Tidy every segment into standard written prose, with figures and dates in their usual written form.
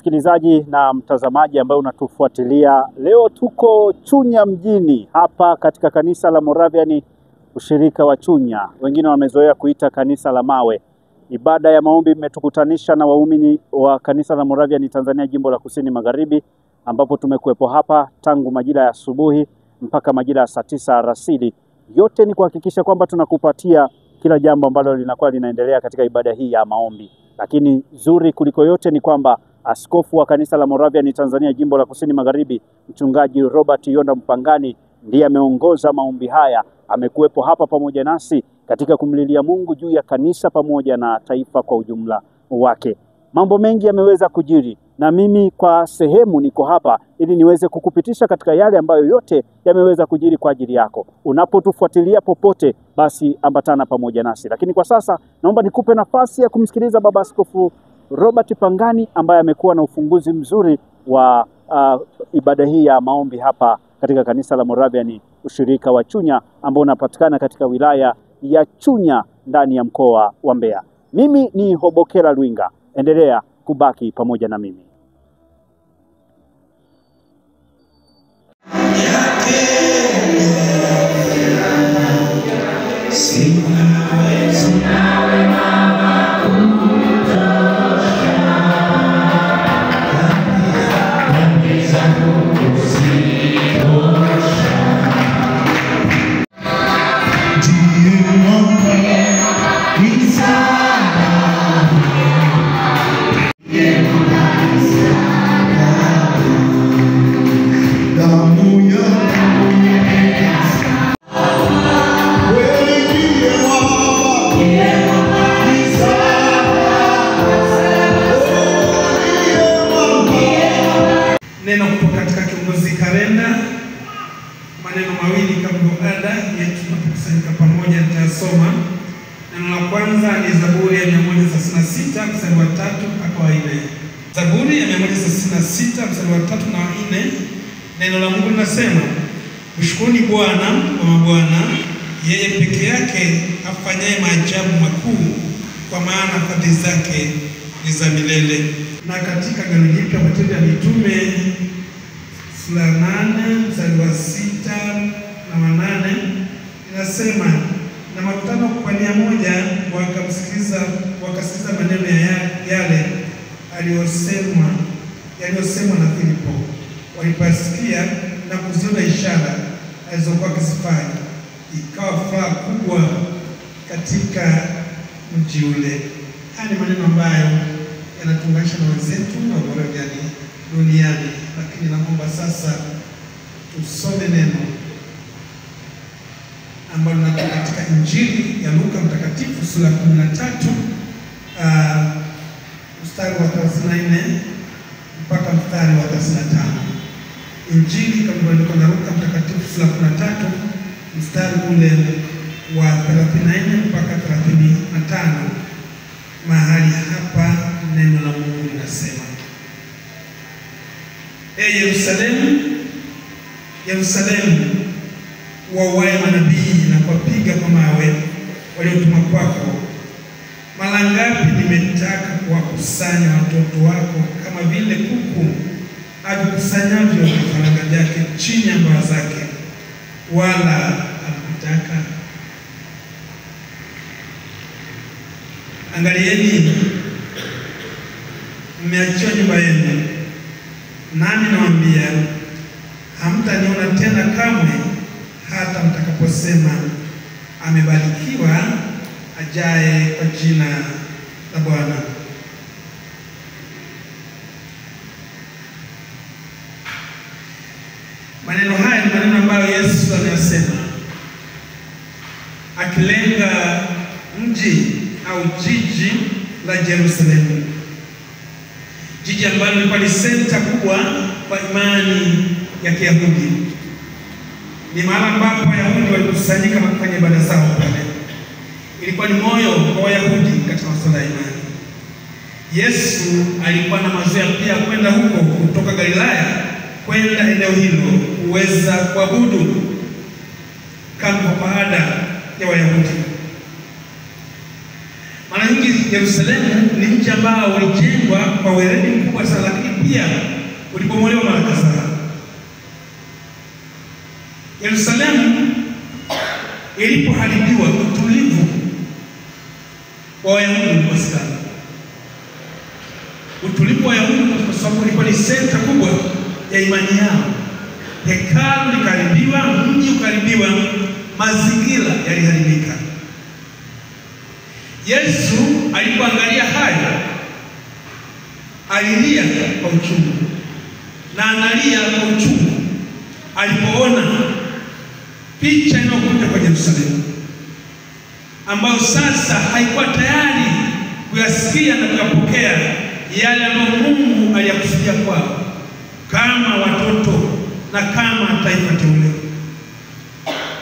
msikilizaji na mtazamaji ambaye unatufuatilia. Leo tuko Chunya mjini hapa katika kanisa la Moravian ushirika wa Chunya. Wengine wamezoea kuita kanisa la mawe. Ibada ya maombi imetukutanisha na waumini wa kanisa la Moravian Tanzania jimbo la Kusini Magharibi, ambapo tumekuwepo hapa tangu majira ya asubuhi mpaka majira ya saa 9 alasiri. Yote ni kuhakikisha kwamba tunakupatia kila jambo ambalo linakuwa linaendelea katika ibada hii ya maombi. Lakini zuri kuliko yote ni kwamba askofu wa kanisa la Moravian Tanzania jimbo la Kusini Magharibi, mchungaji Robert Yonda Mpangani, ndiye ameongoza maombi haya. Amekuwepo hapa pamoja nasi katika kumlilia Mungu juu ya kanisa pamoja na taifa kwa ujumla wake. Mambo mengi yameweza kujiri na mimi kwa sehemu niko hapa ili niweze kukupitisha katika yale ambayo yote yameweza kujiri kwa ajili yako. Unapotufuatilia popote, basi ambatana pamoja nasi. Lakini kwa sasa naomba nikupe nafasi ya kumsikiliza baba askofu Robert Pangani ambaye amekuwa na ufunguzi mzuri wa ibada hii ya maombi hapa katika kanisa la Moravian ushirika wa Chunya ambao unapatikana katika wilaya ya Chunya ndani ya mkoa wa Mbeya. Mimi ni Hobokela Lwinga. Endelea kubaki pamoja na mimi. Neno kutoka katika kiongozi kalenda, maneno mawili kama ada yetu tunapokusanyika pamoja nitasoma. Neno la kwanza ni Zaburi ya 136 mstari wa 3 mpaka wa 4. Zaburi ya 136 mstari wa 3 na 4. Neno la Mungu linasema, mshukuruni Bwana wa mabwana, yeye peke yake afanyaye maajabu makuu, kwa maana fadhili zake ni za milele. Na katika Agano Jipya Matendo ya Mitume sura 8 mstari wa 6 na 8 inasema, na makutano kwa nia moja wakasikiliza maneno yale yaliyosemwa na Filipo. Walipasikia na kuziona ishara alizokuwa akizifanya, ikawa furaha kubwa katika mji ule. Haya ni maneno ambayo yanatunganisha na wenzetu na Moravian duniani. Lakini naomba sasa tusome neno ambalo linatoka katika Injili ya Luka mtakatifu sura 13 mstari wa 34 mpaka mstari wa 35. Injili kama ilivyoandikwa na Luka mtakatifu sura 13 mstari ule wa 34 mpaka 35. Mahali hapa neno la Mungu linasema, Yerusalemu, Yerusalemu, wauaye manabii na kuwapiga kwa mawe waliotumwa kwako, mara ngapi nimetaka kuwakusanya watoto wako kama vile kuku avikusanyavyo vifaranga vyake chini ya mbawa zake, wala hakutaka. Angalieni, mmeachiwa nyumba yenu, nami nawaambia hamtaniona tena kamwe, hata mtakaposema, amebarikiwa ajaye kwa jina la Bwana. Maneno haya ni maneno ambayo Yesu anasema akilenga mji au jiji la Yerusalemu, jiji ambalo lilikuwa ni senta kubwa kwa imani ya Kiyahudi. Ni mahali ambapo Wayahudi walikusanyika na kufanya ibada zao pale. Ilikuwa ni moyo wa Wayahudi katika masuala ya imani. Yesu alikuwa na mazoea pia kwenda huko kutoka Galilaya kwenda eneo hilo kuweza kuabudu kama baada ya Wayahudi. Mara nyingi Yerusalemu ni mji ambao ulijengwa kwa weledi mkubwa sana, lakini pia ulibomolewa mara kadhaa. Yerusalemu ilipoharibiwa, utulivu wa Wayahudi ulikosekana. Utulivu wa Wayahudi kwa sababu ilikuwa ni senta kubwa ya imani yao. Hekalu likaharibiwa, mji ukaharibiwa, mazingira yaliharibika. Yesu alipoangalia haya alilia kwa uchungu, na analia kwa uchungu alipoona picha inayokuja kwa Yerusalemu, ambayo sasa haikuwa tayari kuyasikia na kuyapokea yale ambayo Mungu aliyakusudia kwao kama watoto na kama taifa teule.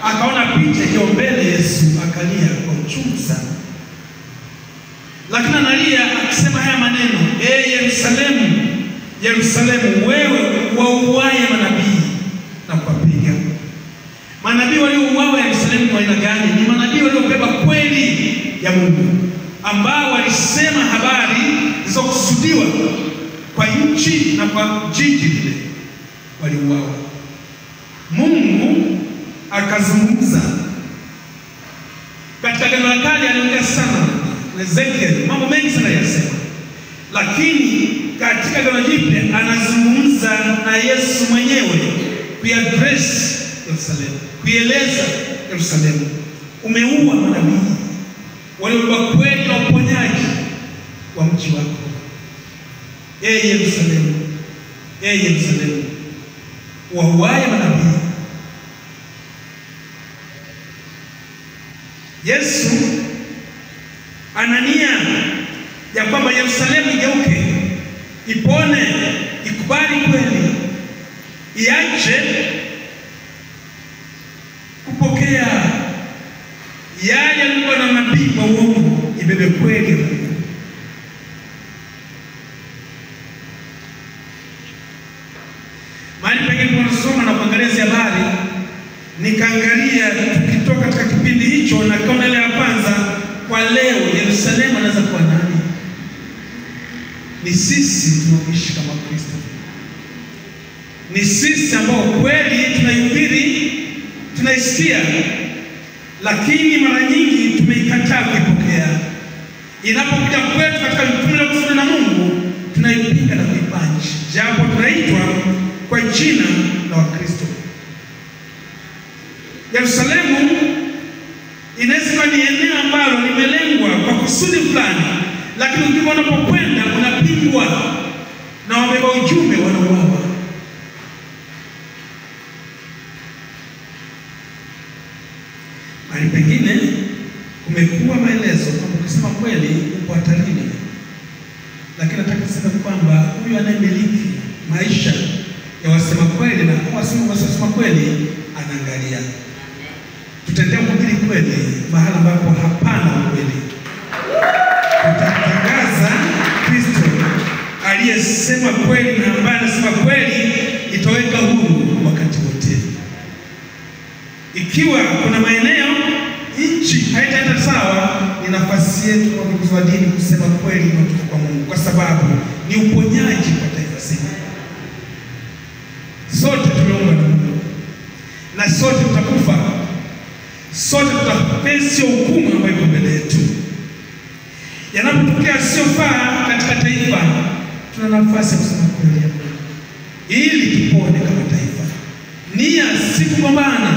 Akaona picha hiyo mbele, Yesu akalia kwa uchungu sana. Lakini analia akisema haya maneno: Yerusalemu, Yerusalemu, wewe wauaye manabii na kuwapiga. Manabii waliouawa Yerusalemu wa aina gani? Ni manabii waliobeba kweli ya Mungu, ambao walisema habari zilizokusudiwa kwa nchi na kwa jiji lile. Waliuawa. Mungu akazungumza katika Agano la Kale, aliongea sana na Ezekiel, mambo mengi sana yasema, lakini katika Agano Jipya anazungumza na Yesu mwenyewe kuiaddress Yerusalemu, kuieleza Yerusalemu: umeua manabii waliobeba kweli na uponyaji wa mji wako. Yerusalemu, Yerusalemu, wauaye manabii. Yesu anania ya kwamba Yerusalemu igeuke, ipone, ikubali kweli, iache kupokea yale yalikuwa na nabii wa uongo, ibebe kweli. Mahali pengine tunasoma na kuangalia habari, nikaangalia tukitoka katika kipindi hicho na kaona ile ya kwanza, kwa leo Yerusalemu anaweza kuwa nani? Ni sisi tunaoishi kama Kristo. Ni sisi ambao kweli tunaihubiri, tunaisikia, lakini mara nyingi tumeikataa kuipokea. Inapokuja kwetu katika jukumu la kufanya na Mungu, tunaipinga na kuipanji, japo tunaitwa kwa jina la Wakristo. Yerusalemu inaweza kuwa ni eneo ambalo limelengwa kwa kusudi fulani, lakini ndipo unapokwenda unapingwa na wabeba ujumbe wanauawa. Mahali pengine kumekuwa maelezo kwamba kusema kweli upo hatarini, lakini nataka kusema kwamba huyu anayemiliki maisha ya wasema kweli na wasema kweli anaangalia. Tutaendelea kuhubiri kweli mahali ambapo hapana kweli. Tutatangaza Kristo aliyesema kweli na ambaye anasema kweli itaweka huru wakati wote. Ikiwa kuna maeneo nchi haitaenda sawa, ni nafasi yetu kwa viongozi wa dini kusema kweli na kwa Mungu, kwa sababu ni uponyaji kwa taifa zima. Sote tumeomba na Mungu, na sote tutakufa, sote tutapesi hukumu ambayo iko mbele yetu. Yanapotokea siyofaa katika taifa, tuna nafasi ya kusema kweli ya Mungu ili tupone kama taifa. Nia si kugombana,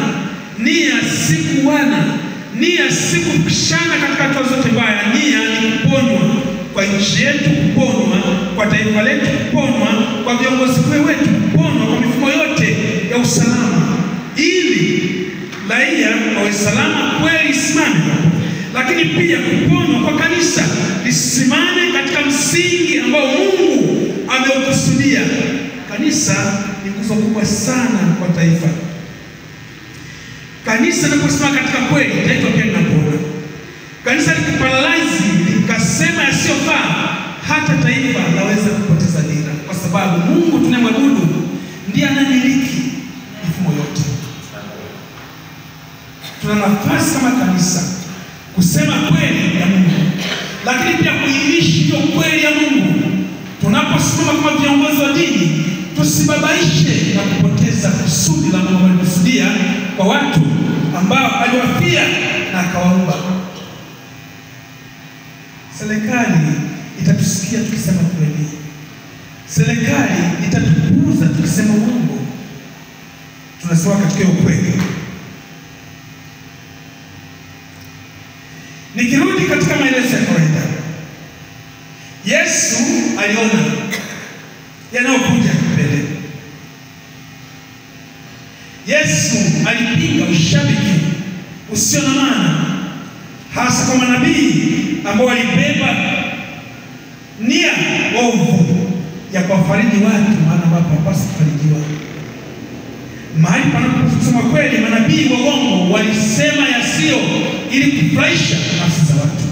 nia si kuuana, nia si kupishana katika hatua zote mbaya. Nia ni kuponywa kwa nchi yetu, kuponywa kwa taifa letu, kuponywa kwa viongozi wetu, kuponywa kwa mifumo yote ya usalama, ili raia wawe salama kweli, simame. Lakini pia kuponywa kwa kanisa lisimame katika msingi ambao Mungu ameukusudia. Kanisa ni nguzo kubwa sana kwa taifa. Kanisa linaposimama katika kweli, taifa pia linapona. Kanisa likiparalyze, likasema yasiyofaa, hata taifa laweza kupoteza dira, kwa sababu Mungu tunayemwabudu ndiye anamiliki mifumo yote. Tuna nafasi kama kanisa kusema kweli ya Mungu, lakini pia kuiishi hiyo kweli ya Mungu Tunaposimama kama viongozi wa dini, tusibabaishe na kupoteza kusudi la Mungu alikusudia kwa watu ambao aliwafia na akawaumba. Serikali itatusikia tukisema kweli. Serikali itatupuuza tukisema uongo. Tunasema katika ukweli. Nikirudi katika maelezo ya kawaida, Yesu aliona yanayokuja mbele. Yesu alipinga ushabiki usio na maana, hasa kwa manabii ambao walibeba nia ovu ya kuwafariji watu maana ambapo hapaswi kufarijiwa. Mahali panaposema kweli, manabii wa uongo walisema yasiyo ili kufurahisha nafsi za watu.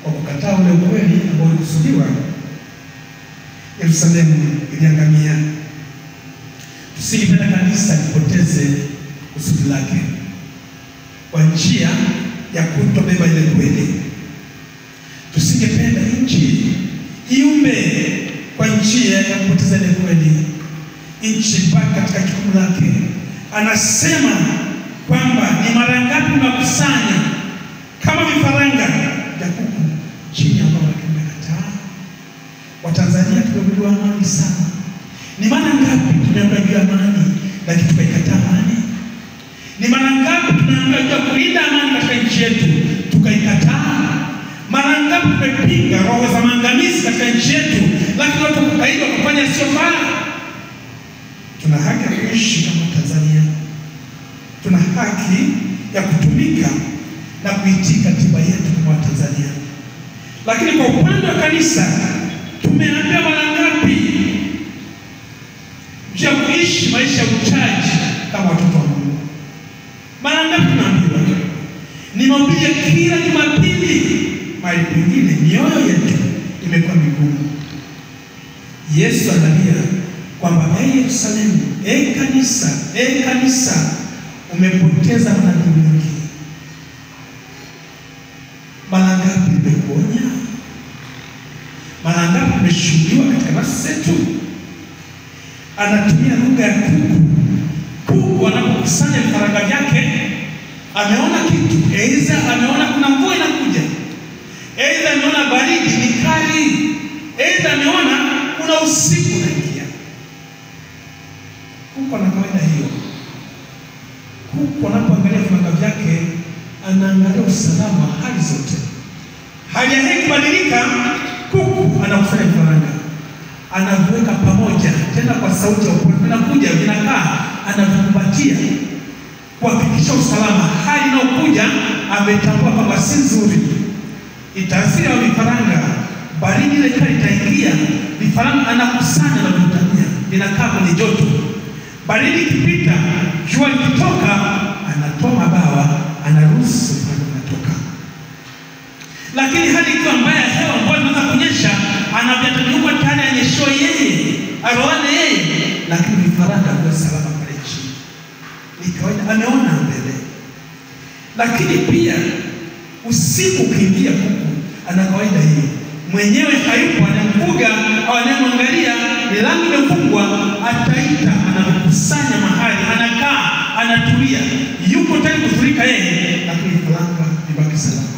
Kwa kukataa ule ukweli ambao ulikusudiwa, Yerusalemu iliangamia. Tusingependa kanisa lipoteze kusudi lake kwa njia ya kutobeba ile kweli. Tusingependa nchi iumbe kwa njia ya kupoteza ile kweli. Nchi baki katika jukumu lake. Anasema kwamba ni mara ngapi unakusanya kama vifaranga vya kuku chini ya mbao lake mmekataa. Watanzania tumegundua amani sana. Ni mara ngapi tumeambiwa amani lakini tukaikataa amani? Ni mara ngapi tumeambiwa kulinda amani katika nchi yetu tukaikataa? Mara ngapi tumepinga roho za maangamizi katika nchi yetu lakini watu kukaidi kufanya siyofaa? Tuna haki ya kuishi kama Tanzania. Tuna haki ya kutumika na kuitii katiba yetu kama Tanzania. Lakini kwa upande wa kanisa tumeambiwa mara ngapi juu ya kuishi maisha ya uchaji kama watoto wa Mungu? Mara ngapi tunaambiwa? Ni mahubiri ya kila Jumapili. Mahali pengine mioyo yetu imekuwa migumu. Yesu analia kwamba Yerusalemu, kanisa, umepoteza manabii wengi. Mara ngapi nimekuonya? Mara ngapi tumeshuhudiwa katika nafsi zetu? Anatumia lugha ya kuku. Kuku anapokusanya vifaranga vyake, ameona kitu. Aidha ameona kuna mvua inakuja, aidha ameona baridi ni kali, aidha ameona kuna usiku unaingia. Kuku ana kawaida hiyo. Kuku anapoangalia vifaranga vyake, anaangalia usalama hali zote. Hali ya hewa kubadilika, kuku anakusanya vifaranga, anaviweka pamoja tena kwa sauti ya upole, vinakuja vinakaa, anavikumbatia kuhakikisha usalama. Hali inayokuja ametambua kwamba si nzuri, itaasiri wa vifaranga. Baridi ile kali itaingia, vifaranga anakusanya na kuvitamia, vinakaa kwenye joto. Baridi ikipita, jua likitoka, anatoa mabawa, anaruhusu vifaranga vinatoka. Lakini hali ikiwa mbaya, hewa ambayo inaanza kunyesha, anavyatanyuka tayari anyeshoa yeye, aroane yeye, lakini vifaranga vya salama pale chini. Ni kawaida, ameona mbele. Lakini pia usiku ukiingia, kuku ana kawaida hiyo. Mwenyewe hayupo, anamfuga au anamwangalia, milango imefungwa, ataita, anakusanya mahali, anakaa, anatulia, yuko tayari kufurika yeye, lakini vifaranga vibaki salama.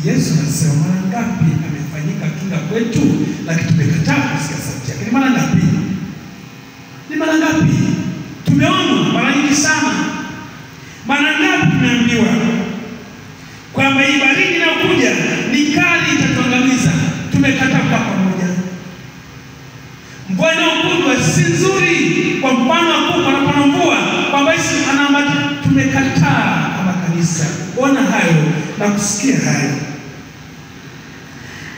Yesu anasema mara ngapi amefanyika kinga kwetu, lakini tumekataa kusikia sauti yake. Ni mara ngapi? Ni mara ngapi? Tumeona mara nyingi sana. Mara ngapi tumeambiwa kwamba hii baridi inayokuja ni kali, itatuangamiza. Tumekataa kwa pamoja. Mvua inayokuja si nzuri, kwa mfano wa kuku anapona mvua kwamba Yesu anamati. Tumekataa kama kanisa kuona hayo na kusikia hayo.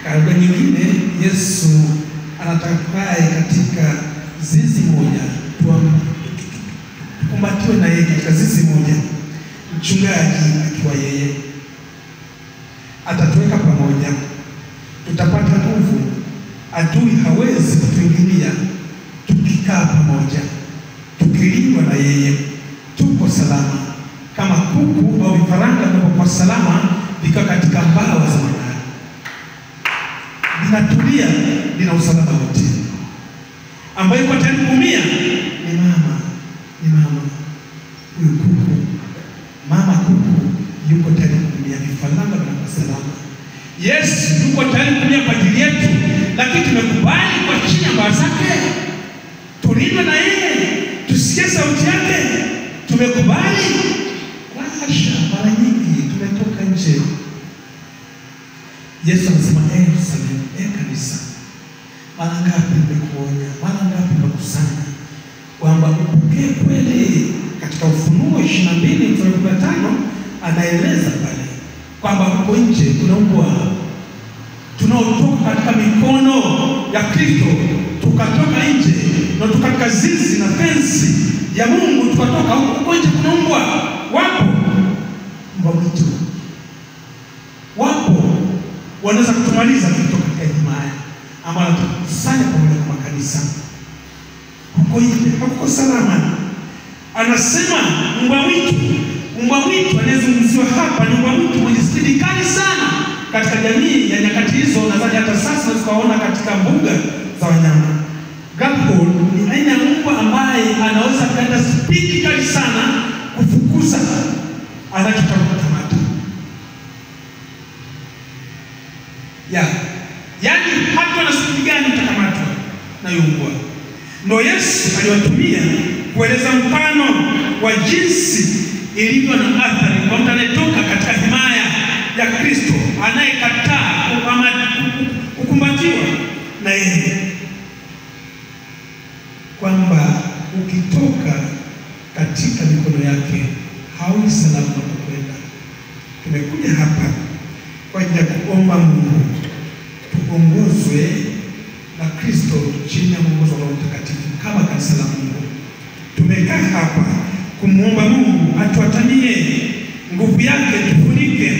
Katika nyingine, Yesu anatakaye katika zizi moja, tukumbatiwe na yeye katika zizi moja, mchungaji akiwa yeye. Atatuweka pamoja, tutapata nguvu, adui hawezi kutuingilia. Tukikaa pamoja, tukilindwa na yeye, tuko salama. Kama kuku au vifaranga wanapokuwa salama, vikiwa katika mbawa za manara, vinatulia, vina usalama wote. Ambaye yuko tayari kuumia ni mama huyu kuku. Mama kuku yuko tayari kuumia, vifaranga vinakuwa salama. Yesu yuko tayari kuumia kwa ajili yetu, lakini tumekubali kwa chini ya mbawa zake, tulindwe na yeye, tusikie sauti yake. Tumekubali. Hasha, mara nyingi tumetoka nje. Yesu anasema, Yerusalemu, kanisa, mara ngapi nimekuonya, mara ngapi nimekusanya kwamba upokee kweli. Katika Ufunuo 22:15 anaeleza pale kwamba huko nje kuna mbwa tunaotoka katika mikono ya Kristo, tukatoka nje na tukatoka zizi na fensi ya Mungu, tukatoka huko nje. Kuna mbwa, wapo mbwa mwitu, wapo wanaweza kutumaliza kutoka katika himaya ambayo tukusanya pamoja kama kanisa. Huko nje hakuko salama. Anasema mbwa mwitu anayezungumziwa hapa ni mbwa mwitu mwenye spidi kali sana katika jamii ya nyakati hizo. Nadhani hata sasa tukaona katika mbuga za wanyama. Gapo ni aina ya mbwa ambaye anaweza kwenda spidi kali sana kufukuza anachotaka kukamata. Yaani hata na spidi gani utakamatwa na mbwa. Ndio Yesu aliwatumia kueleza mfano wa jinsi ilivyo na athari kwa mtu anayetoka katika himaya ya Kristo, anayekataa kukumbatiwa na yeye, kwamba ukitoka katika mikono yake haui salama kwenda. Tumekuja hapa kwa ajili ya kuomba Mungu tuongozwe na Kristo chini ya mwongozo wa Roho Mtakatifu kama kanisa la Mungu. Tumekaa hapa kumuomba Mungu atuatanie, nguvu yake tufunike,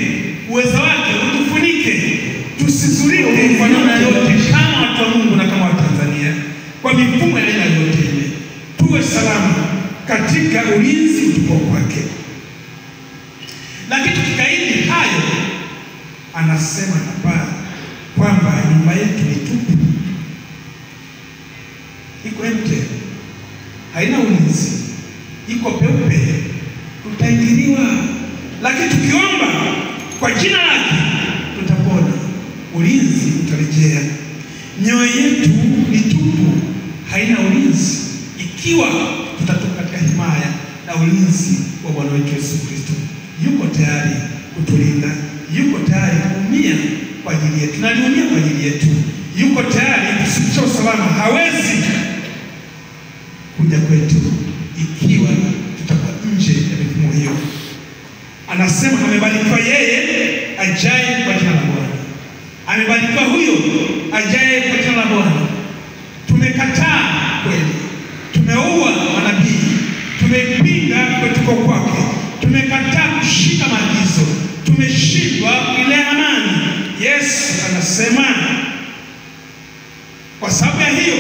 uwezo wake utufunike, tusizurike kwa namna yote kama watu wa Mungu na kama Watanzania, kwa mifumo ya aina yote ile, tuwe salama katika ulinzi utuko kwake. Lakini tukikaidi hayo, anasema hapa kwamba nyumba yetu ni tupu, iko empty, haina ulinzi, iko peupe, tutaingiliwa. Lakini tukiomba kwa jina lake tutapona, ulinzi utarejea. Mioyo yetu ni tupu, haina ulinzi, ikiwa tutatoka katika himaya na ulinzi wa Bwana wetu Yesu Kristo. Yuko tayari kutulinda, yuko tayari kuumia kwa ajili yetu, na aliumia kwa ajili yetu. Yuko tayari kusitisha usalama, hawezi kuja kwetu ikiwa tutakuwa nje ya mifumo hiyo. Anasema amebarikiwa yeye ajaye kwa jina la Bwana. Amebarikiwa huyo ajaye kwa jina la Bwana. Tumekataa kweli, tumeua manabii, tumepinga kutoka kwake, tumekataa kushika maagizo, tumeshindwa ile amani. Yesu anasema kwa sababu ya hiyo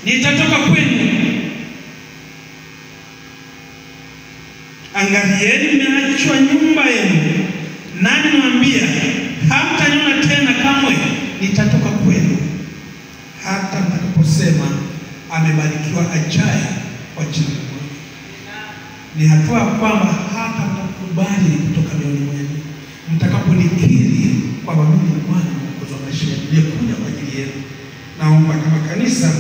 nitatoka kwenu, angalieni mmeachwa nyumba yenu, nami nawaambia hamtaniona tena kamwe. Nitatoka kwenu hata mtakaposema amebarikiwa ajaye kwa jina la Bwana. Ni hatua kwamba hata mtakubali kutoka mioni mwenu, mtakaponikiri kwamba mimi ni Bwana mwokozi wa maisha yenu, nilikuja kwa ajili yenu. Naomba kama kanisa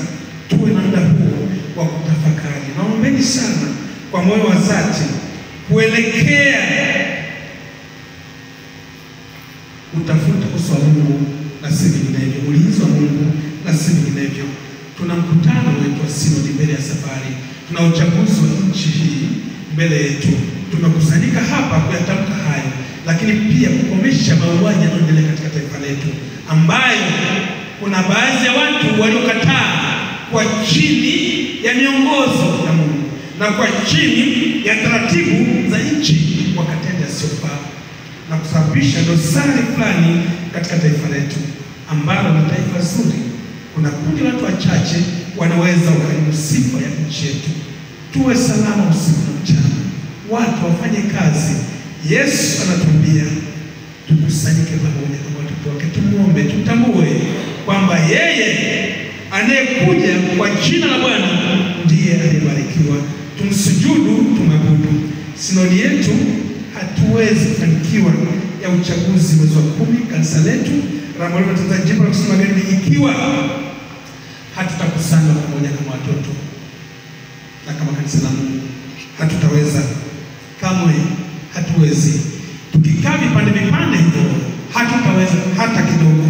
tuwe na muda huo wa kutafakari. Naombeni sana kwa moyo wa dhati kuelekea utafuta uso wa Mungu na si vinginevyo, ulinzi wa Mungu na si vinginevyo. Tuna mkutano wetu wa sinodi mbele ya safari, tuna uchaguzi wa nchi hii mbele yetu. Tumekusanyika hapa kuyatamka hayo, lakini pia kukomesha mauaji yanayoendelea katika taifa letu, ambayo kuna baadhi ya watu waliokataa kwa chini ya miongozo ya Mungu na kwa chini ya taratibu za nchi wakatenda yasiyofaa na kusababisha dosari fulani katika taifa letu ambalo ni taifa zuri. Kuna kundi la watu wachache wanaweza kuharibu sifa ya nchi yetu. Tuwe salama usiku na mchana, watu wafanye kazi. Yesu anatuambia tukusanyike pamoja kama watoto wake, tumuombe, tutambue kwamba yeye anayekuja kwa jina la Bwana ndiye aliyebarikiwa. Tumsujudu, tumabudu. Sinodi yetu hatuwezi kufanikiwa ya uchaguzi mwezi wa 10 kanisa letu la Mwalimu Tanzania Jimbo la Kusini Magharibi ikiwa hatutakusanya pamoja kama watoto na kama kanisa la Mungu. Hatutaweza kamwe, hatuwezi. Tukikaa vipande hivyo hatutaweza hata kidogo,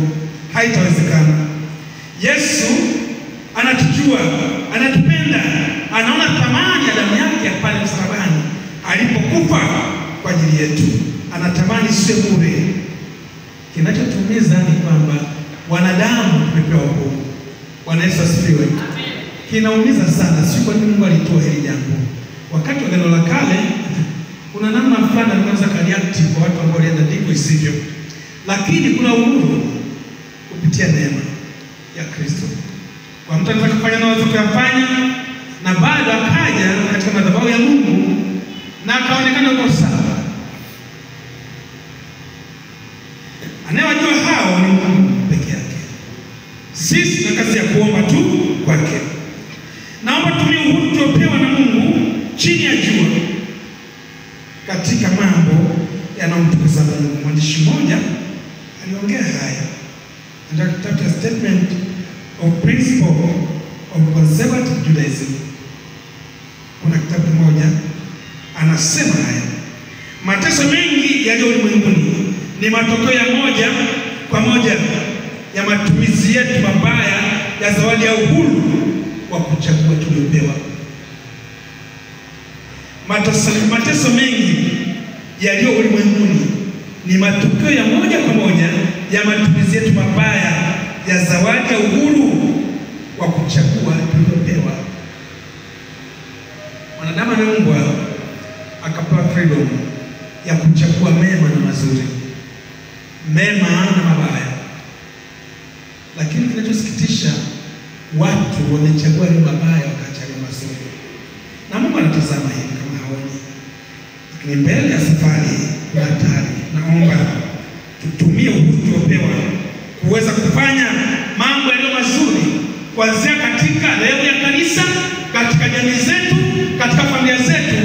haitawezekana. Yesu anatujua, anatupenda, anaona thamani ya damu yake ya pale msalabani alipokufa kwa ajili yetu. Anatamani sio bure. Kinachotumiza ni kwamba wanadamu tumepewa hukumu. Bwana Yesu asifiwe. Kinaumiza sana, si kwa nini Mungu alitoa hili jambo. Wakati wa Agano la Kale kuna namna fulani alianza react kwa watu ambao walienda ndivyo isivyo. Lakini kuna uhuru kupitia neema ya Kristo. Kwa mtu anaweza kufanya na wazo kuyafanya na bado akaja katika madhabahu ya Mungu na akaonekana kwa sawa. Anayewajua hao ni Mungu peke yake. Sisi na kazi ya kuomba tu kwake. Naomba tumie uhuru tuliopewa na Mungu chini ya jua katika mambo yanayomtukuza Mungu. Mwandishi mmoja aliongea haya katika statement of principle of conservative Judaism. Kuna kitabu kimoja anasema haya: mateso mengi yaliyo ulimwenguni ni matokeo ya moja kwa moja ya matumizi yetu mabaya ya zawadi ya uhuru wa kuchagua tuliopewa. Mateso mengi yaliyo ulimwenguni ni matokeo ya moja kwa moja ya matumizi yetu mabaya ya zawadi ya uhuru wa kuchagua tuliopewa. Mwanadamu ameumbwa akapewa freedom ya kuchagua mema na mazuri, mema na mabaya. Lakini kinachosikitisha, watu wamechagua yale mabaya wakachagua mazuri. Na Mungu anatazama hivi kama haoni. Lakini mbele ya safari kuna hatari. Naomba tutumie uhuru tuliopewa kuweza kufanya mambo yaliyo mazuri, kuanzia katika leo ya kanisa, katika jamii zetu, katika familia zetu,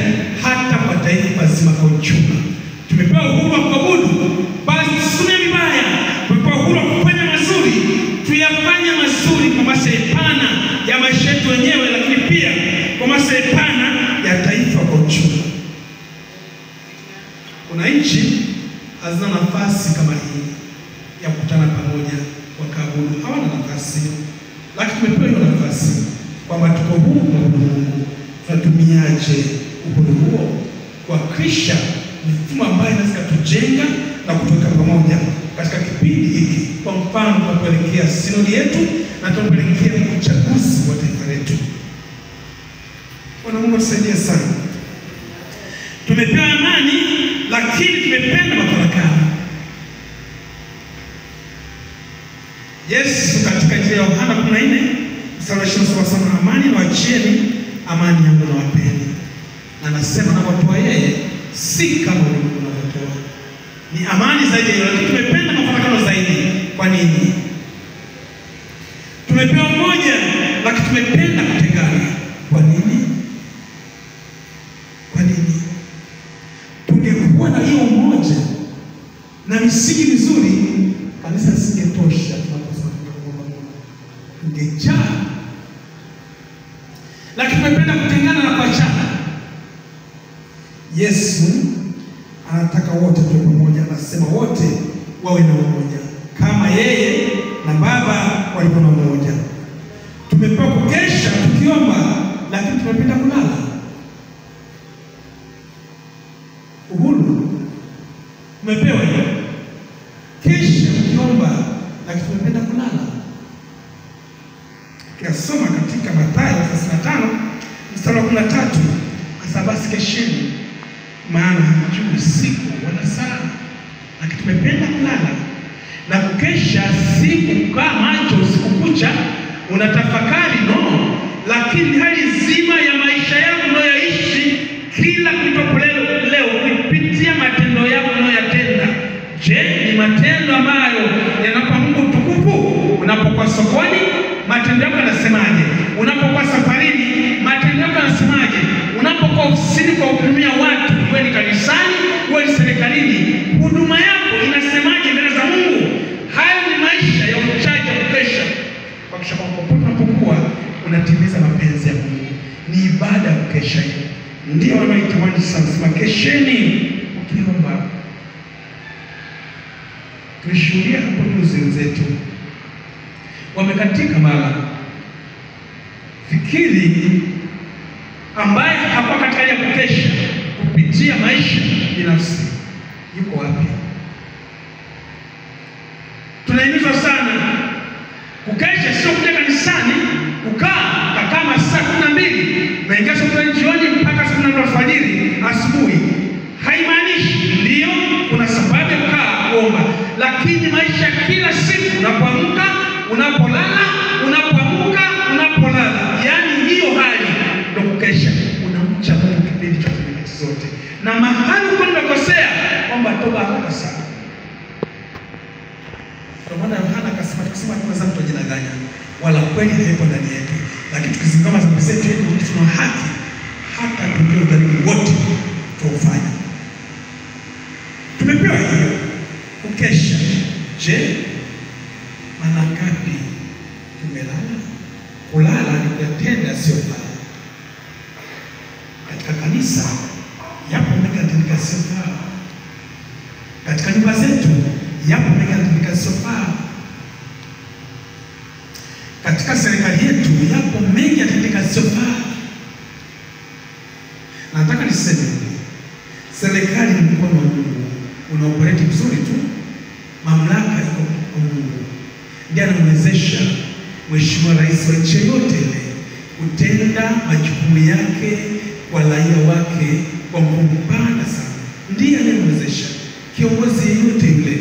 hata kwa taifa zima kwa ujumla. Tumepewa uhuru wa kuabudu, basi tusifanye vibaya. Tumepewa uhuru wa kufanya mazuri, tuyafanye mazuri kwa maslahi pana ya maisha yetu wenyewe, lakini pia kwa maslahi pana ya taifa kwa ujumla. Kuna nchi hazina nafasi kama hii ya kukutana pamoja wakaabudu, hawana nafasi. Lakini tumepewa hiyo nafasi kwamba tuko huru kwa Mungu. Tunatumiaje uhuru huo? Kuhakikisha mifumo ambayo inaweza kutujenga na kutoka pamoja katika kipindi hiki. Kwa mfano, tunapoelekea sinodi yetu na tunapoelekea uchaguzi wa taifa letu. Bwana Mungu tusaidie sana. Tumepewa amani, lakini tumependa mafarakano. Yesu katika Injili ya Yohana 14:27, amani na wachieni, amani yangu na wapeni. Na anasema na watu wa yeye si kama ulimwengu unavyotoa. Ni amani zaidi, lakini tumependa mafarakano zaidi. Kwa nini? Tumepewa moja, lakini tumependa kutengana. Kwa nini? Kwa nini? Tungekuwa na hiyo umoja na misingi mizuri, kanisa lisingetosha. Tungejaa, lakini tumependa kutengana na kuachana. Yesu anataka wote tuwe pamoja. Anasema wote wawe na umoja kama yeye na Baba walikuwa na umoja. Tumepewa kukesha tukiomba, lakini tumependa kulala. Uhuru tumepewa hiyo, kesha tukiomba, lakini tumependa kulala. Tukisoma katika Mathayo 35:13, hasa basi kesheni, maana hamjui siku wala saa. Lakini tumependa kulala na kukesha, si kukaa macho usiku kucha unatafakari, no, lakini hali nzima ya maisha yako unayoishi kila kutoka leo kupitia matendo yako unayoyatenda. Je, matendo ambayo yanapa Mungu utukufu. Unapokuwa sokoni, matendo yako yanasemaje? Unapokuwa safarini, matendo yako yanasemaje? Unapokuwa ofisini kwa kuhudumia watu, wewe ni kanisani, wewe ni serikalini, huduma yako inasemaje mbele za Mungu? Hayo ni maisha ya uchaji wa kukesha. Kwa kisha popote unapokuwa unatimiza mapenzi ya Mungu. Ni ibada ya kukesha hiyo. Ndio wanaitamani sana, sema kesheni ukiomba. Tulishuhudia hapo juzi wenzetu wamekatika mara. Fikiri ambaye hapo katika ya kukesha kupitia maisha binafsi yuko wapi? Tunahimizwa sana kukesha, sio kuja kanisani kukaa masaa 12 naingia sokoni jioni mpaka saa 4 alfajiri asubuhi. Haimaanishi ndio kuna sababu ya kukaa kuomba, lakini maisha kila siku, unapoamka, unapolala, unapoamka, unapolala, yani hiyo hali ndio kukesha. Unamcha Mungu kipindi cha zote, na mahali unakosea omba toba haraka sana. Kwa maana Yohana akasema tukisema tunaweza kujidanganya wala kweli haipo ndani yetu, lakini tukizingama dhambi zetu tuna haki hata tujue udhalimu wote tuofanya. Tumepewa hiyo kukesha. Je, mara ngapi tumelala? Kulala ni kutenda, sio kulala. Katika kanisa yapo mekatendika sofa. Katika nyumba zetu yapo mekatendika sofa. Katika serikali yetu yapo mengi yatendeka sofa. Nataka niseme serikali ni mkono wa Mungu, unaoperate vizuri tu. Mamlaka iko kwa Mungu. Ndiye anamwezesha Mheshimiwa Rais wa nchi yote ile kutenda majukumu yake kwa raia wake kwa nguvu pana sana. Ndiye anayemwezesha kiongozi yeyote yule,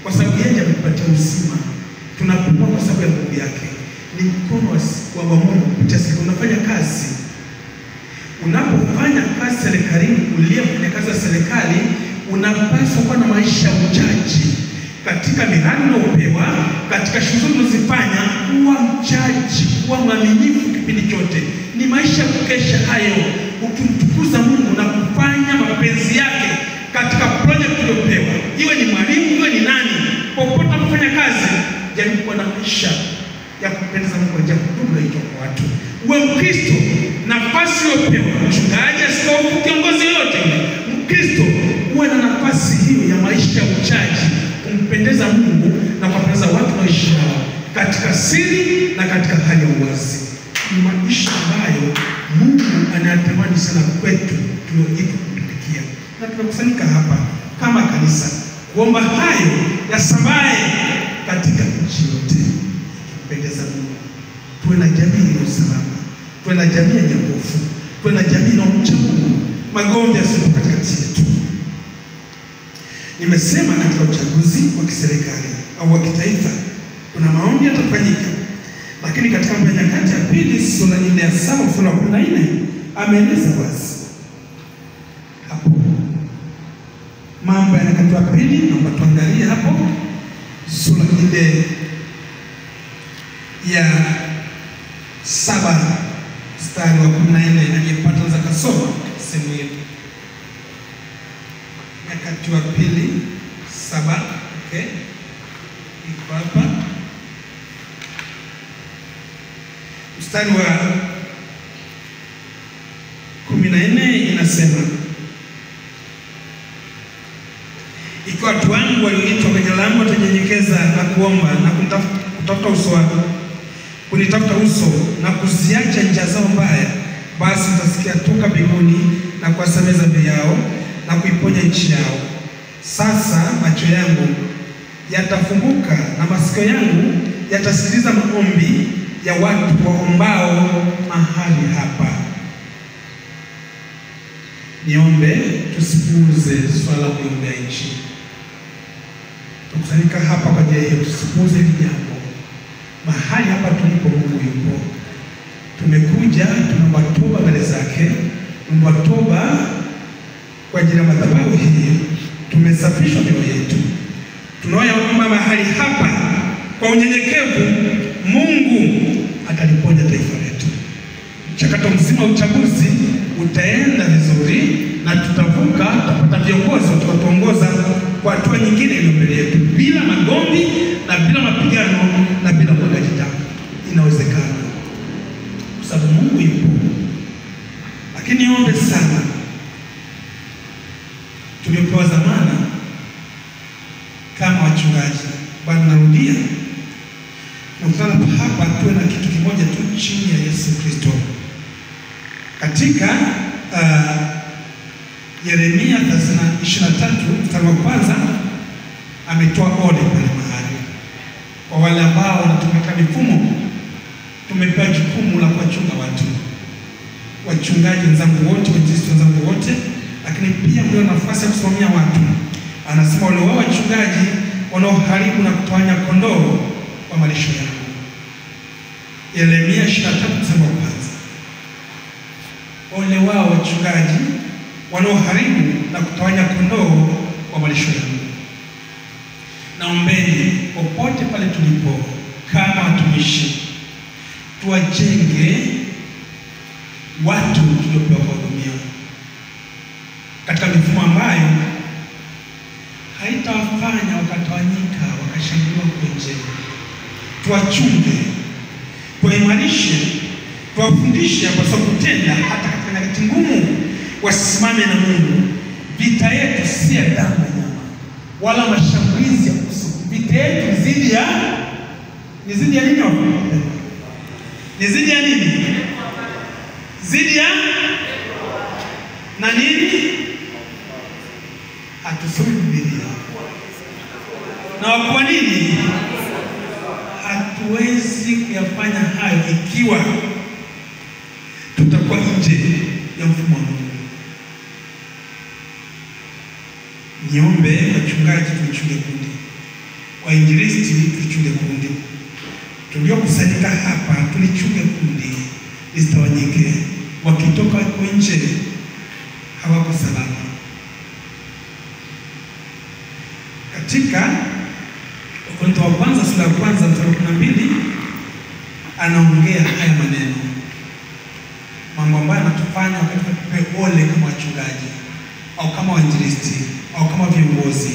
kwa sababu yeye amepatia uzima. Tunapumua kwa sababu ya nguvu yake. Ni mkono wa Mungu kupitia sisi. Unafanya kazi. Unapofanya kazi serikalini, uliyefanya kazi ya serikali, unapaswa kuwa na maisha ya uchaji katika miradi unayopewa, katika shughuli unazofanya. Kuwa mchaji, kuwa mwaminifu kipindi chote. Ni maisha ya kukesha hayo, ukimtukuza Mungu na kufanya mapenzi yake katika project uliyopewa. Iwe ni mwalimu, iwe ni nani, popote unapofanya kazi, jaribu kuwa na maisha ya kupendeza Mungu kwa njia ya huduma hiyo kwa watu. Uwe Mkristo, nafasi uliyopewa, mchungaji, askofu, kiongozi yote, Mkristo, uwe na nafasi hiyo ya maisha ya uchaji, kumpendeza Mungu na kuwapendeza watu waishi nao katika siri na katika hali ya uwazi. Ni maisha ambayo Mungu anatamani sana kwetu tulioitwa kutumikia. Na tunakusanyika hapa kama kanisa kuomba hayo yasambae katika nchi yote, kumpendeza Mungu. Tuwe na jamii iliyo salama, tuwe na jamii yenye hofu, tuwe na jamii inayomcha Mungu. Magomvi yasiwe katikati yetu. Nimesema katika uchaguzi wa kiserikali au wa kitaifa kuna maombi yatafanyika, lakini katika Mambo ya Nyakati ya Pili sura ya 7 fungu la 14 ameeleza wazi hapo. Mambo ya Nyakati ya Pili, naomba tuangalie hapo sura ya 7 mstari wa 14. Aliyepata za kasoma sehemu hiyo. Nyakati wa Pili 7, okay, iko hapa mstari wa 14 inasema, ikiwa watu wangu walioitwa kwa jina langu watanyenyekeza na kuomba na kutafuta uso wangu, kunitafuta uso na kuziacha njia zao mbaya, basi nitasikia toka mbinguni na kuwasamehe dhambi yao na kuiponya nchi yao. Sasa macho yangu yatafunguka na masikio yangu yatasikiliza maombi ya watu waombao mahali hapa. Niombe tusipuuze swala la kuombea nchi. Tukusanyika hapa kwa ajili ya tusipuuze hili jambo. Mahali hapa tulipo Mungu yupo. Tumekuja tunaomba toba mbele zake, tunaomba toba kwa ajili ya madhabahu hii. Tumesafishwa mioyo yetu, tunaona kwamba mahali hapa kwa unyenyekevu Mungu ataliponya taifa letu. Mchakato mzima wa uchaguzi utaenda vizuri na tutavuka, tutapata viongozi watakaotuongoza kwa hatua nyingine ile mbele yetu, bila magomvi na bila mapigano na bila mwagaji damu. Inawezekana kwa sababu Mungu yupo. Lakini niombe sana, tumepewa zamana kama wachungaji. Bado narudia, nakutana hapa tuwe na kitu kimoja tu chini ya Yesu Kristo. Katika Yeremia 23 mstari wa kwanza ametoa ole pale mahali kwa wale ambao wanatumika mifumo. Tumepewa jukumu la kuwachunga watu, wachungaji wenzangu wote, wainjilisti wenzangu wote, lakini pia mlio nafasi ya kusimamia watu. Anasema wale wao wachungaji wanaoharibu na kutawanya kondoo kwa malisho yao. Yeremia 23 mstari wa kwanza. Ole wao wachungaji wanaoharibu na kutawanya kondoo kwa malisho yao. Naombeni popote pale tulipo kama watumishi, tuwajenge watu tuliopewa kuhudumia katika mifumo ambayo haitawafanya wakatawanyika wakashambuliwa nje. Tuwachunge, tuwaimarishe, tuwafundishe kwa sababu kutenda hata katika nyakati ngumu wasimame na Mungu. Vita yetu si ya damu na nyama wala mashambulizi ya uso. Vita yetu zidi ya nini? Ni zidi ya nini? Zidi ya na nini? Hatusomi Biblia. Na kwa nini hatuwezi kuyafanya hayo ikiwa tutakuwa nje ya mfumo wa Mungu? Niombe wachungaji tulichunge kundi, wainjilisti tulichunge kundi, tuliokusanyika hapa tulichunge kundi lisitawanyike. Wakitoka kwa nje hawako salama. Katika Wakorintho wa kwanza sura ya kwanza mstari wa 12 anaongea haya maneno, mambo ambayo yanatufanya wakati tupe ole kama wachungaji au kama wainjilisti au kama viongozi.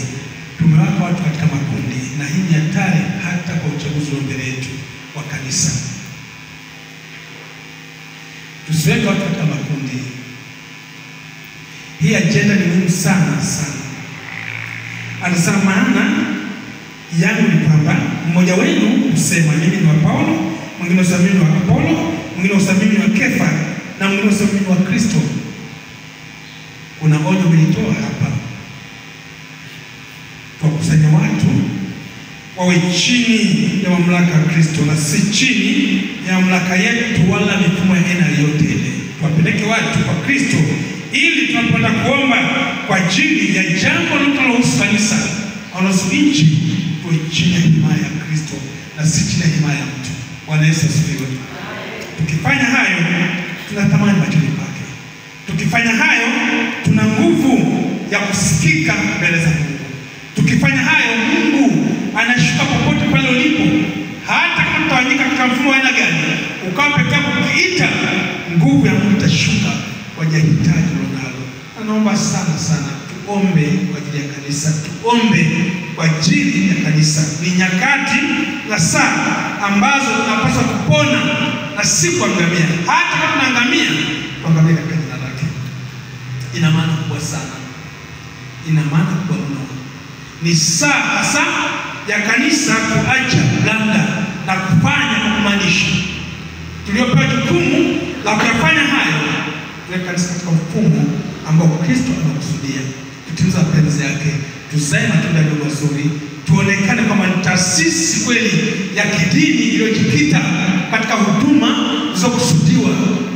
Tumeweka watu katika makundi, na hii ni hatari hata kwa uchaguzi wa mbele yetu wa kanisa. Tusiweke watu katika makundi. Hii agenda ni muhimu sana sana. Anasema maana yangu ni kwamba mmoja wenu usema mimi ni wa Paulo, mwingine usema mimi ni wa Apolo, mwingine usema mimi ni wa Kefa, na mwingine usema mimi ni wa Kristo. Kuna onyo nilitoa hapa, tuwakusanya watu wawe chini ya mamlaka ya Kristo na si chini ya mamlaka yetu wala mifumo ya aina yote ile. Tuwapeleke watu kwa Kristo ili tunapoenda kuomba kwa ajili ya jambo linalohusu kanisa au nchi, tuwe chini ya himaya ya Kristo na si chini ya himaya ya mtu. Bwana Yesu asifiwe. Tukifanya hayo tunatamani machoni pake. Tukifanya hayo tuna nguvu ya kusikika mbele za Mungu. Tukifanya hayo Mungu anashuka popote pale ulipo, hata kama utawanyika katika mfumo wa aina gani, ukawa peke yako ukiita, nguvu ya Mungu itashuka kwa ajili ya hitaji unalo. Naomba sana sana tuombe kwa ajili ya kanisa, tuombe kwa ajili ya kanisa. Ni nyakati na saa ambazo tunapaswa kupona na si kuangamia. Hata kama tunaangamia, tuangamie katika jina lake. Ina maana kubwa sana, ina maana kubwa mno. Ni saa hasa ya kanisa kuacha blanda na kufanya kumaanisha. Tuliopewa jukumu la kuyafanya hayo, tuweke kanisa katika mfumo ambao Kristo anakusudia. Tutimize mapenzi yake, tuzae matunda yaliyo mazuri, tuonekane kama taasisi kweli ya kidini iliyojikita katika huduma zilizokusudiwa,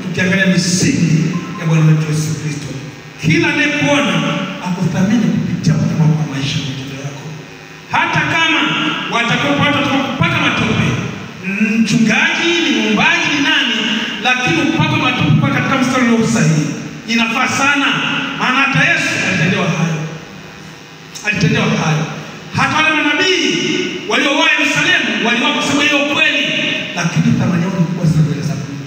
tukiangalia misingi ya Bwana wetu Yesu Kristo. Kila anayekuona akuthamini kupitia mfumo wa maisha yako. Hata kama watakapopata matope, mchungaji ni muombaji ni nani, lakini upate matope katika mstari wa usahihi inafaa sana. Maana hata Yesu alitendewa hayo. Hata wale manabii waliowahi Yerusalemu waliwapa kwa sababu hiyo kweli, lakini thamani yao ilikuwa sana mbele za Mungu.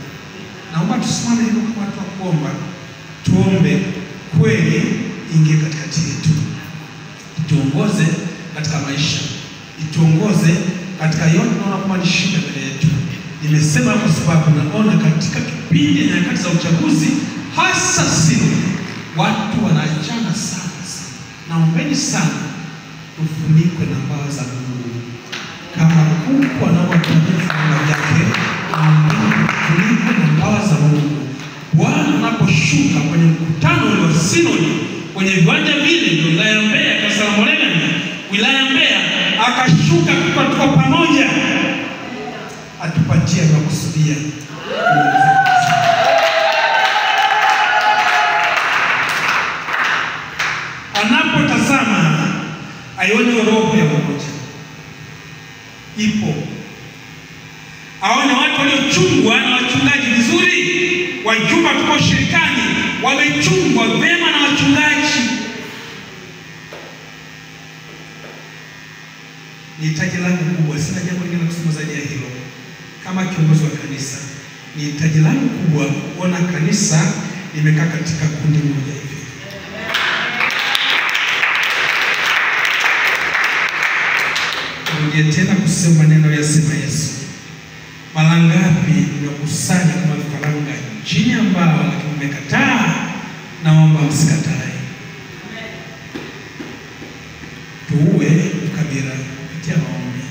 Naomba tusimame hivyo kwa watu wa kuomba, tuombe kweli ingie katikati yetu, ituongoze katika maisha, ituongoze katika yote tunaona kama ni shida mbele yetu. Nimesema kwa sababu naona katika kipindi na nyakati za uchaguzi, hasa sisi watu wanaachana sana. Naombeni sana tufunikwe na mbawa za Mungu. Kama kuku anapotafuta mwana wake, naombeni tufunikwe na mbawa za Mungu. Bwana anaposhuka kwenye mkutano ule wa sinodi, kwenye viwanja vile wilaya ya Mbeya, kanisa la Moravian, wilaya ya Mbeya, akashuka kwa pamoja, atupatie na kusudia. Anapotazama aione roho ya umoja ipo, aone watu waliochungwa na wachungaji vizuri, wajumba tuko shirikani wamechungwa vema na wachungaji. Ni hitaji langu kubwa, sina jambo lingine la kusema zaidi ya hilo. Kama kiongozi wa kanisa, ni hitaji langu kubwa kuona kanisa limekaa katika kundi moja hivi. Ndio tena kusema neno yasema Yesu. Mara ngapi mmekusanya kama vifaranga chini ya mbao, lakini mmekataa? Naomba msikatae. Tuue ukabila kupitia maombi,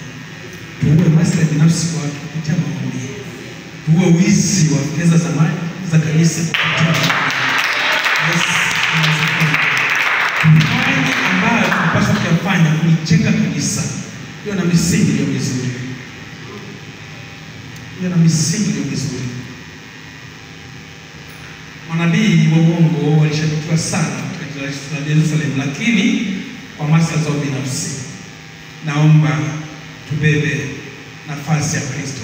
tuue maslahi binafsi kwa watu kupitia maombi, tuue wizi wa fedha za kanisa kupitia maombi. Tufanye ambayo tunapaswa kuyafanya kulijenga kanisa. Hiyo na misingi iliyo mizuri. Hiyo na misingi iliyo mizuri. Manabii wa uongo walishabikiwa sana katika Yerusalemu, lakini kwa maslahi zao binafsi. Naomba tubebe nafasi ya Kristo,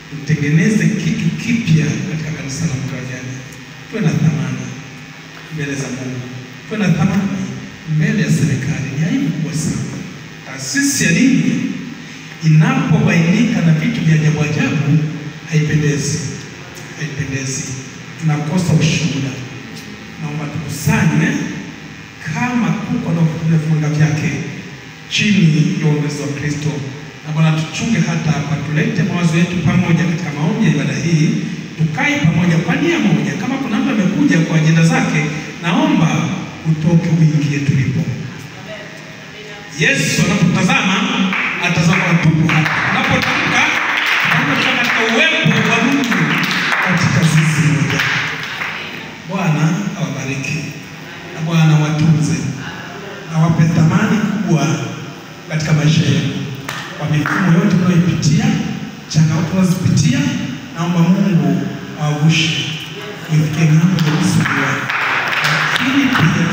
tutengeneze kitu kipya katika kanisa la Moravian. Tuwe na thamani mbele za Mungu, tuwe na thamani mbele ya serikali. Ni aibu kubwa sana taasisi ya dini inapobainika na vitu vya ajabu, haipendezi, haipendezi. Tunakosa ushuhuda. Naomba tukusanye kama kuko na kutumia vifunga vyake chini ya uongozi wa Kristo. Na Bwana tuchunge hata hapa, tulete mawazo yetu pamoja katika maombi ya ibada hii, tukae pamoja kwa nia moja. Kama kuna mtu amekuja kwa ajenda zake, naomba utoke uingie tulipo. Yesu anapotazama, atazama watupu hapa. Unapotamka, tunapotoka katika uwepo wa Mungu katika sisi moja. Bwana awabariki, na Bwana watunze, na wape thamani kubwa katika maisha yenu. Kwa mifumo yote tunayopitia, changamoto tunazopitia, naomba Mungu awavushe kufikia ng'ambo ya kusudiwa. Lakini pia